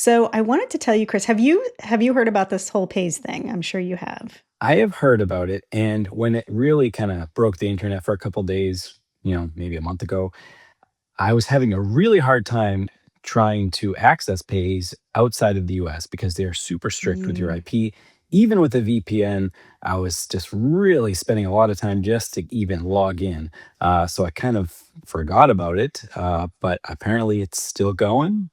So I wanted to tell you, Chris, have you heard about this whole Paze thing? I'm sure you have. I have heard about it, and when it really kinda broke the internet for a couple days, maybe a month ago, I was having a really hard time trying to access Paze outside of the US because they are super strict with your Mm. IP. Even with a VPN, I was just really spending a lot of time just to even log in. So I kind of forgot about it, but apparently it's still going.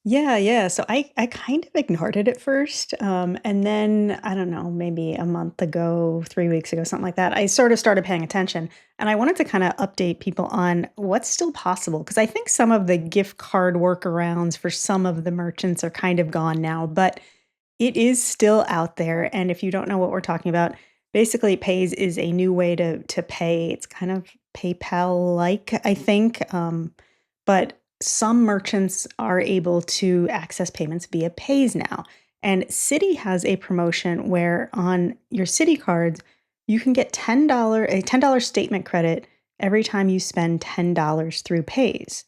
Yeah, yeah. So I kind of ignored it at first. And then I don't know, maybe a month ago, 3 weeks ago, something like that, I sort of started paying attention. And I wanted to kind of update people on what's still possible. Because I think some of the gift card workarounds for some of the merchants are kind of gone now, but it is still out there. And if you don't know what we're talking about, basically Pays is a new way to pay. It's kind of PayPal like, I think. But some merchants are able to access payments via Pays now. And Citi has a promotion where on your Citi cards, you can get a $10 statement credit every time you spend $10 through Pays.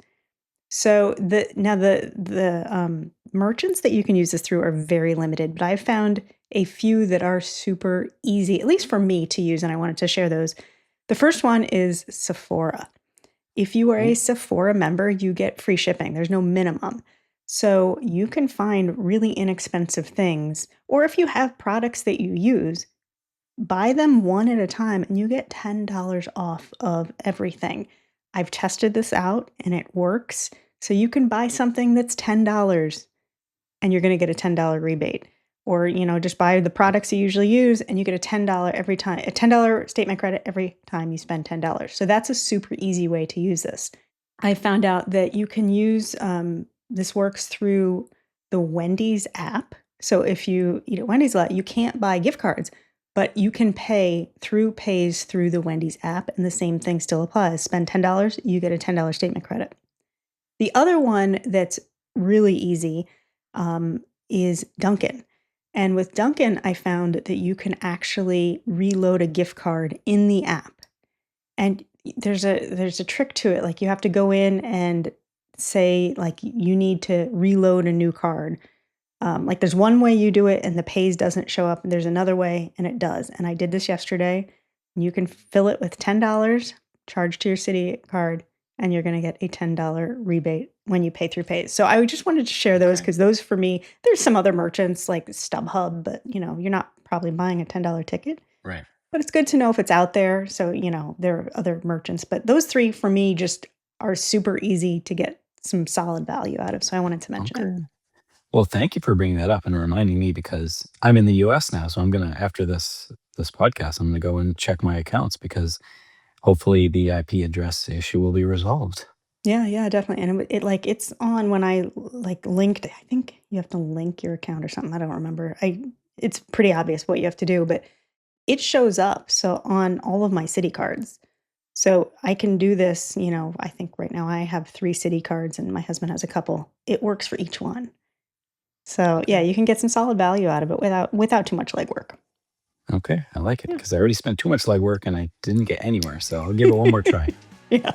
So the merchants that you can use this through are very limited, but I've found a few that are super easy, at least for me to use, and I wanted to share those. The first one is Sephora. If you are a Ooh, Sephora member, you get free shipping. There's no minimum. So you can find really inexpensive things, or if you have products that you use, buy them one at a time and you get $10 off of everything. I've tested this out and it works. So you can buy something that's $10 and you're going to get a $10 rebate. Or, just buy the products you usually use and you get a $10 every time, a $10 statement credit every time you spend $10. So that's a super easy way to use this. I found out that you can use this works through the Wendy's app. So if you eat at Wendy's a lot, you can't buy gift cards, but you can pay through Pays through the Wendy's app, and the same thing still applies. Spend $10, you get a $10 statement credit. The other one that's really easy is Dunkin'. And with Dunkin', I found that you can actually reload a gift card in the app. And there's a trick to it. Like you have to go in and say like you need to reload a new card. Like there's one way you do it and the Pays doesn't show up, and there's another way and it does. And I did this yesterday. You can fill it with $10 charged to your City card, and you're going to get a $10 rebate when you pay through Pays. So I just wanted to share those okay. because those for me, there's some other merchants like StubHub, but you're not probably buying a $10 ticket. Right. But it's good to know if it's out there. So, there are other merchants. But those three for me just are super easy to get some solid value out of. So I wanted to mention it. Okay. Well, thank you for bringing that up and reminding me because I'm in the US now, so I'm gonna after this podcast, I'm gonna go and check my accounts because hopefully the IP address issue will be resolved. Yeah, yeah, definitely. And like it's on when I like linked. I think you have to link your account or something. I don't remember. It's pretty obvious what you have to do, but it shows up so on all of my City cards. So I can do this. I think right now I have 3 City cards and my husband has a couple. It works for each one. So yeah, Okay. you can get some solid value out of it without too much legwork. Okay, I like it Yeah. because I already spent too much legwork and I didn't get anywhere, so I'll give it one more try. Yeah.